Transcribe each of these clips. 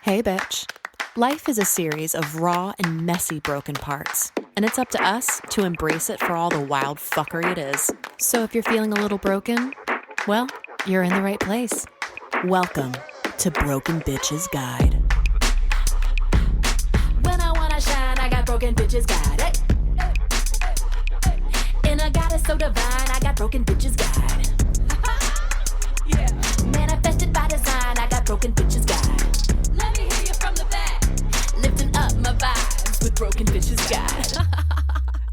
Hey, bitch. Life is a series of raw and messy broken parts, and it's up to us to embrace it for all the wild fuckery it is. So if you're feeling a little broken, well, you're in the right place. Welcome to Broken Bitches Guide. When I wanna shine, I got Broken Bitches Guide. Hey. In a goddess so divine, I got Broken Bitches Guide. Yeah. Manifested by design, I got Broken Bitches Guide. Let me hear you from the back. Lifting up my vibes with Broken Bitches Guide.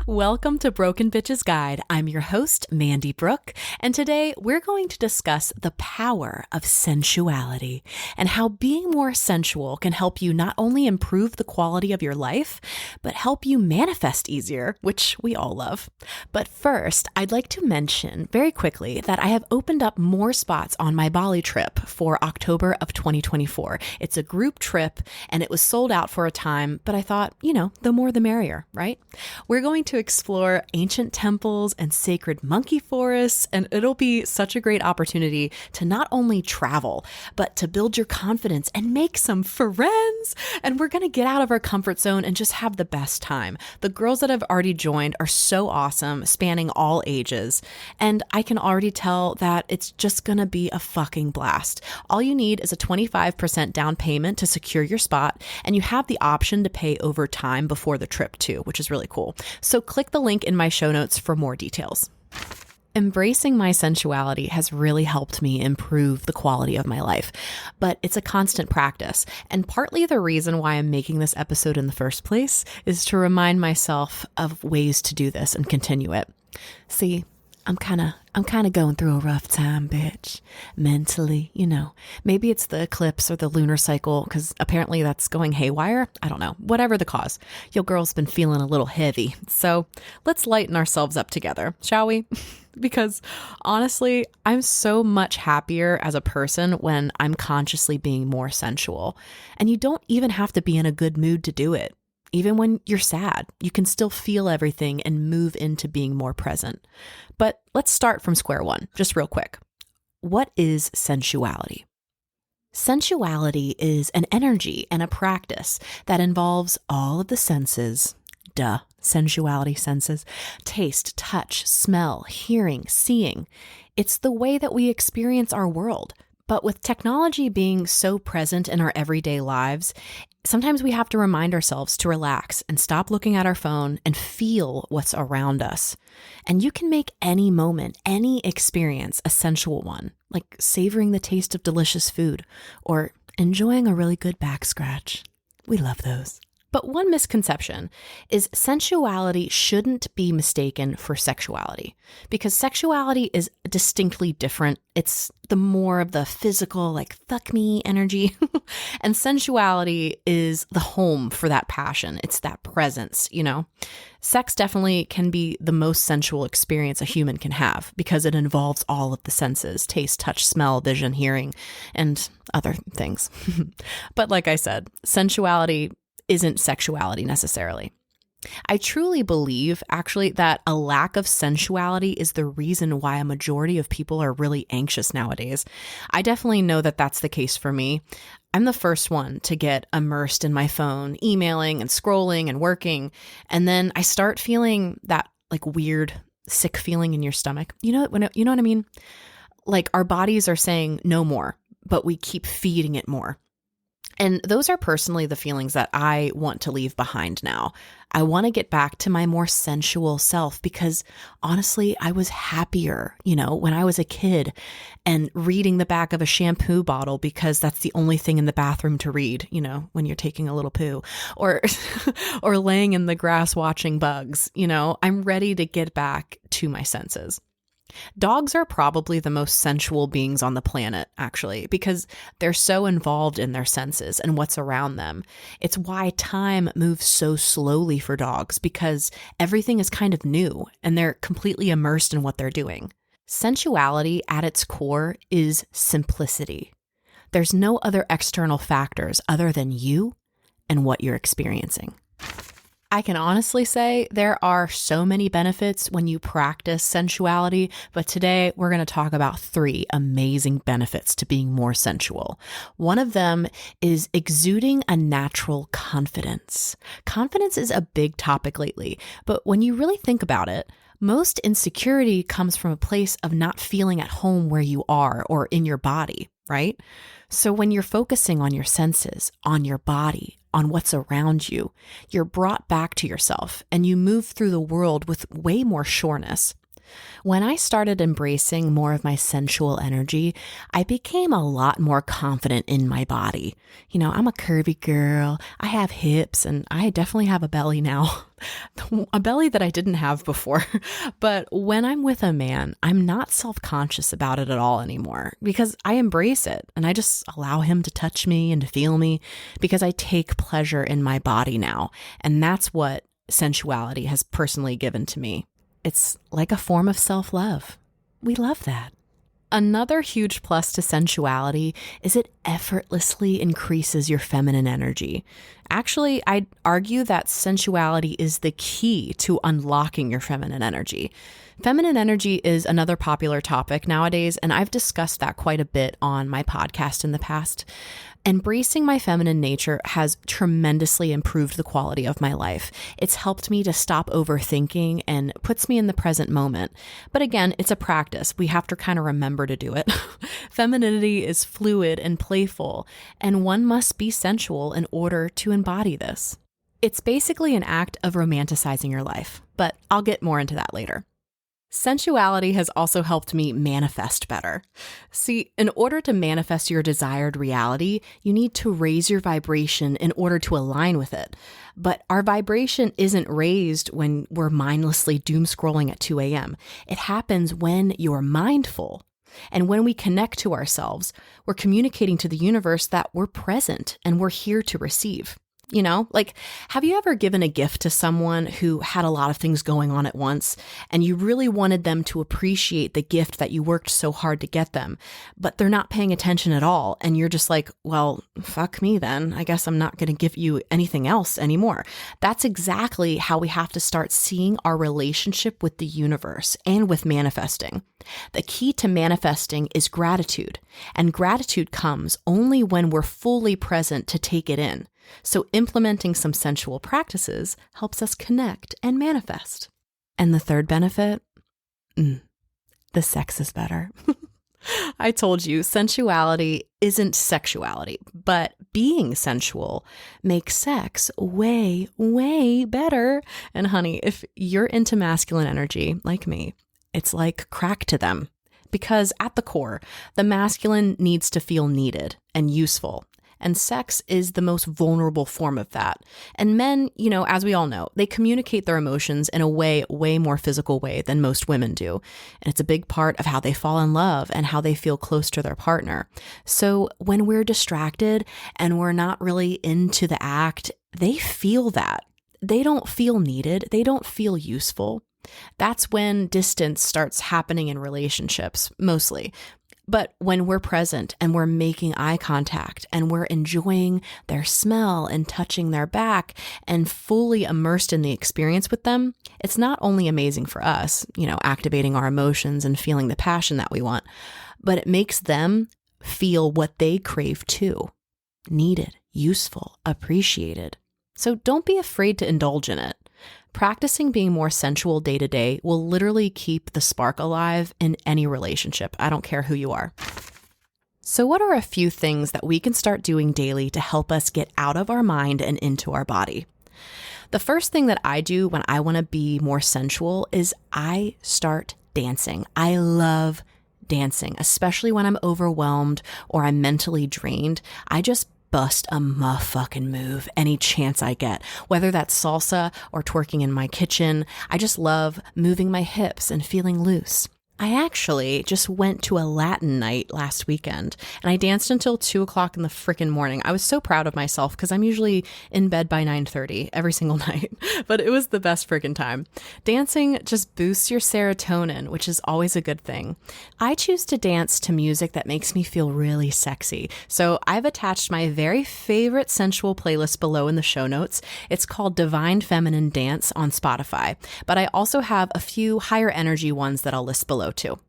Welcome to Broken Bitches Guide. I'm your host, Mandy Brooke, and today we're going to discuss the power of sensuality and how being more sensual can help you not only improve the quality of your life, but help you manifest easier, which we all love. But first, I'd like to mention very quickly that I have opened up more spots on my Bali trip for October of 2024. It's a group trip and it was sold out for a time, but I thought, the more the merrier, right? We're going to explore ancient temples and sacred monkey forests, and it'll be such a great opportunity to not only travel, but to build your confidence and make some friends. And we're going to get out of our comfort zone and just have the best time. The girls that have already joined are so awesome, spanning all ages, and I can already tell that it's just going to be a fucking blast. All you need is a 25% down payment to secure your spot, and you have the option to pay over time before the trip too, which is really cool. So click the link in my show notes for more details. Embracing my sensuality has really helped me improve the quality of my life, but it's a constant practice. And partly the reason why I'm making this episode in the first place is to remind myself of ways to do this and continue it. See, I'm kind of going through a rough time, bitch. Mentally, Maybe it's the eclipse or the lunar cycle, because apparently that's going haywire. I don't know. Whatever the cause. Your girl's been feeling a little heavy. So let's lighten ourselves up together, shall we? Because honestly, I'm so much happier as a person when I'm consciously being more sensual. And you don't even have to be in a good mood to do it. Even when you're sad, you can still feel everything and move into being more present. But let's start from square one, just real quick. What is sensuality? Sensuality is an energy and a practice that involves all of the senses. Sensuality senses. Taste, touch, smell, hearing, seeing. It's the way that we experience our world. But with technology being so present in our everyday lives, sometimes we have to remind ourselves to relax and stop looking at our phone and feel what's around us. And you can make any moment, any experience a sensual one, like savoring the taste of delicious food or enjoying a really good back scratch. We love those. But one misconception is sensuality shouldn't be mistaken for sexuality, because sexuality is distinctly different. It's the more of the physical, like fuck me energy. And sensuality is the home for that passion. It's that presence, Sex definitely can be the most sensual experience a human can have because it involves all of the senses: taste, touch, smell, vision, hearing, and other things. But like I said, sensuality isn't sexuality necessarily. I truly believe, actually, that a lack of sensuality is the reason why a majority of people are really anxious nowadays. I definitely know that that's the case for me. I'm the first one to get immersed in my phone, emailing and scrolling and working. And then I start feeling that like weird, sick feeling in your stomach. You know what I mean? Like our bodies are saying no more, but we keep feeding it more. And those are personally the feelings that I want to leave behind now. I want to get back to my more sensual self because honestly, I was happier, when I was a kid and reading the back of a shampoo bottle because that's the only thing in the bathroom to read, when you're taking a little poo or, or laying in the grass watching bugs. I'm ready to get back to my senses. Dogs are probably the most sensual beings on the planet, actually, because they're so involved in their senses and what's around them. It's why time moves so slowly for dogs, because everything is kind of new and they're completely immersed in what they're doing. Sensuality at its core is simplicity. There's no other external factors other than you and what you're experiencing. I can honestly say there are so many benefits when you practice sensuality, but today we're going to talk about 3 amazing benefits to being more sensual. One of them is exuding a natural confidence. Confidence is a big topic lately, but when you really think about it, most insecurity comes from a place of not feeling at home where you are or in your body, right? So when you're focusing on your senses, on your body, on what's around you, you're brought back to yourself and you move through the world with way more sureness. When I started embracing more of my sensual energy, I became a lot more confident in my body. You know, I'm a curvy girl, I have hips, and I definitely have a belly now. A belly that I didn't have before. But when I'm with a man, I'm not self-conscious about it at all anymore because I embrace it and I just allow him to touch me and to feel me because I take pleasure in my body now. And that's what sensuality has personally given to me. It's like a form of self-love. We love that. Another huge plus to sensuality is it effortlessly increases your feminine energy. Actually, I'd argue that sensuality is the key to unlocking your feminine energy. Feminine energy is another popular topic nowadays, and I've discussed that quite a bit on my podcast in the past. Embracing my feminine nature has tremendously improved the quality of my life. It's helped me to stop overthinking and puts me in the present moment. But again, it's a practice. We have to kind of remember to do it. Femininity is fluid and playful, and one must be sensual in order to embody this. It's basically an act of romanticizing your life, but I'll get more into that later. Sensuality has also helped me manifest better. See, in order to manifest your desired reality, you need to raise your vibration in order to align with it. But our vibration isn't raised when we're mindlessly doom scrolling at 2 a.m. It happens when you're mindful. And when we connect to ourselves, we're communicating to the universe that we're present and we're here to receive. You know, like, have you ever given a gift to someone who had a lot of things going on at once and you really wanted them to appreciate the gift that you worked so hard to get them, but they're not paying attention at all. And you're just like, well, fuck me then. I guess I'm not going to give you anything else anymore. That's exactly how we have to start seeing our relationship with the universe and with manifesting. The key to manifesting is gratitude, and gratitude comes only when we're fully present to take it in. So implementing some sensual practices helps us connect and manifest. And the third benefit? The sex is better. I told you, sensuality isn't sexuality, but being sensual makes sex way, way better. And honey, if you're into masculine energy like me, it's like crack to them. Because at the core, the masculine needs to feel needed and useful. And sex is the most vulnerable form of that. And men, you know, as we all know, they communicate their emotions in a way more physical way than most women do. And it's a big part of how they fall in love and how they feel close to their partner. So when we're distracted and we're not really into the act, they feel that. They don't feel needed. They don't feel useful. That's when distance starts happening in relationships, mostly. But when we're present and we're making eye contact and we're enjoying their smell and touching their back and fully immersed in the experience with them, it's not only amazing for us, you know, activating our emotions and feeling the passion that we want, but it makes them feel what they crave too. Needed, useful, appreciated. So don't be afraid to indulge in it. Practicing being more sensual day to day will literally keep the spark alive in any relationship. I don't care who you are. So what are a few things that we can start doing daily to help us get out of our mind and into our body? The first thing that I do when I want to be more sensual is I start dancing. I love dancing, especially when I'm overwhelmed or I'm mentally drained. I just bust a motherfucking move any chance I get, whether that's salsa or twerking in my kitchen. I just love moving my hips and feeling loose. I actually just went to a Latin night last weekend and I danced until 2:00 in the freaking morning. I was so proud of myself because I'm usually in bed by 9:30 every single night, but it was the best freaking time. Dancing just boosts your serotonin, which is always a good thing. I choose to dance to music that makes me feel really sexy. So I've attached my very favorite sensual playlist below in the show notes. It's called Divine Feminine Dance on Spotify, but I also have a few higher energy ones that I'll list below too.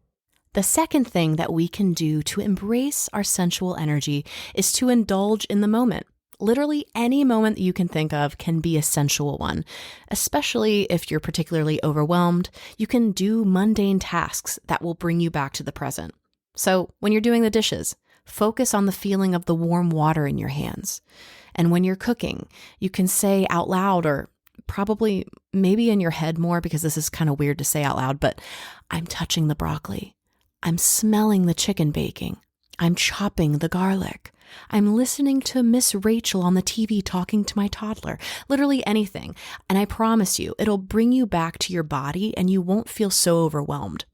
The second thing that we can do to embrace our sensual energy is to indulge in the moment. Literally any moment that you can think of can be a sensual one, especially if you're particularly overwhelmed. You can do mundane tasks that will bring you back to the present. So when you're doing the dishes, focus on the feeling of the warm water in your hands. And when you're cooking, you can say out loud, or probably maybe in your head more because this is kind of weird to say out loud, but I'm touching the broccoli. I'm smelling the chicken baking. I'm chopping the garlic. I'm listening to Miss Rachel on the TV talking to my toddler. Literally anything. And I promise you, it'll bring you back to your body and you won't feel so overwhelmed.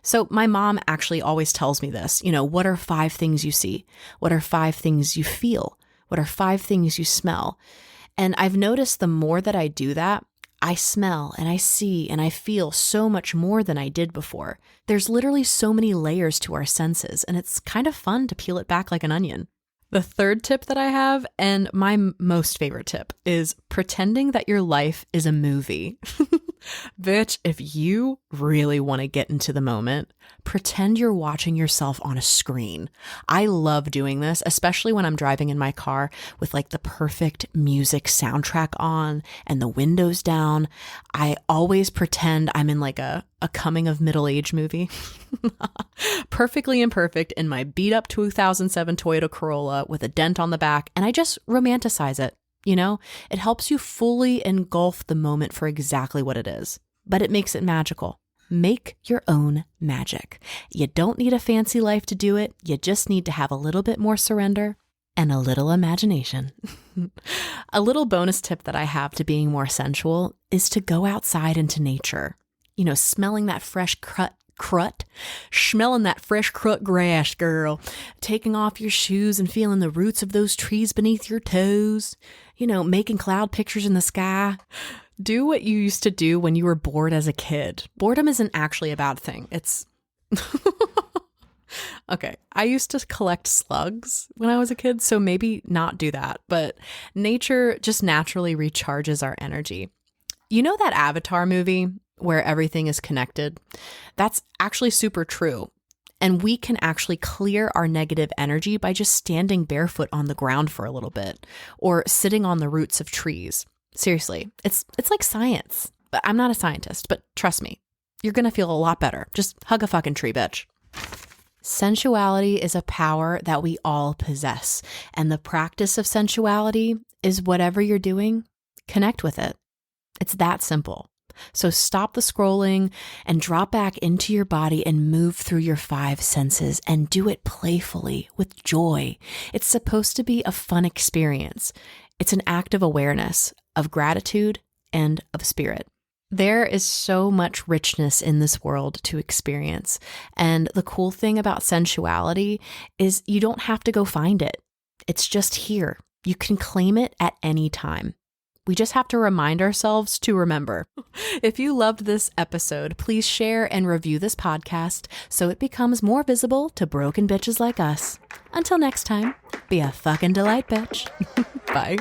So my mom actually always tells me this, what are 5 things you see? What are 5 things you feel? What are 5 things you smell? And I've noticed the more that I do that, I smell and I see and I feel so much more than I did before. There's literally so many layers to our senses, and it's kind of fun to peel it back like an onion. The third tip that I have, and my most favorite tip, is pretending that your life is a movie. Bitch, if you really want to get into the moment, pretend you're watching yourself on a screen. I love doing this, especially when I'm driving in my car with like the perfect music soundtrack on and the windows down. I always pretend I'm in like a coming of middle age movie. Perfectly imperfect in my beat up 2007 Toyota Corolla with a dent on the back, and I just romanticize it. It helps you fully engulf the moment for exactly what it is, but it makes it magical. Make your own magic. You don't need a fancy life to do it. You just need to have a little bit more surrender and a little imagination. A little bonus tip that I have to being more sensual is to go outside into nature. Smelling that fresh smelling that fresh cut grass, girl. Taking off your shoes and feeling the roots of those trees beneath your toes. Making cloud pictures in the sky. Do what you used to do when you were bored as a kid. Boredom isn't actually a bad thing. It's... Okay, I used to collect slugs when I was a kid, so maybe not do that. But nature just naturally recharges our energy. That Avatar movie where everything is connected? That's actually super true. And we can actually clear our negative energy by just standing barefoot on the ground for a little bit or sitting on the roots of trees. Seriously, it's like science. But I'm not a scientist, but trust me, you're going to feel a lot better. Just hug a fucking tree, bitch. Sensuality is a power that we all possess. And the practice of sensuality is whatever you're doing, connect with it. It's that simple. So stop the scrolling and drop back into your body and move through your 5 senses and do it playfully with joy. It's supposed to be a fun experience. It's an act of awareness, of gratitude, and of spirit. There is so much richness in this world to experience. And the cool thing about sensuality is you don't have to go find it. It's just here. You can claim it at any time. We just have to remind ourselves to remember. If you loved this episode, please share and review this podcast so it becomes more visible to broken bitches like us. Until next time, be a fucking delight, bitch. Bye.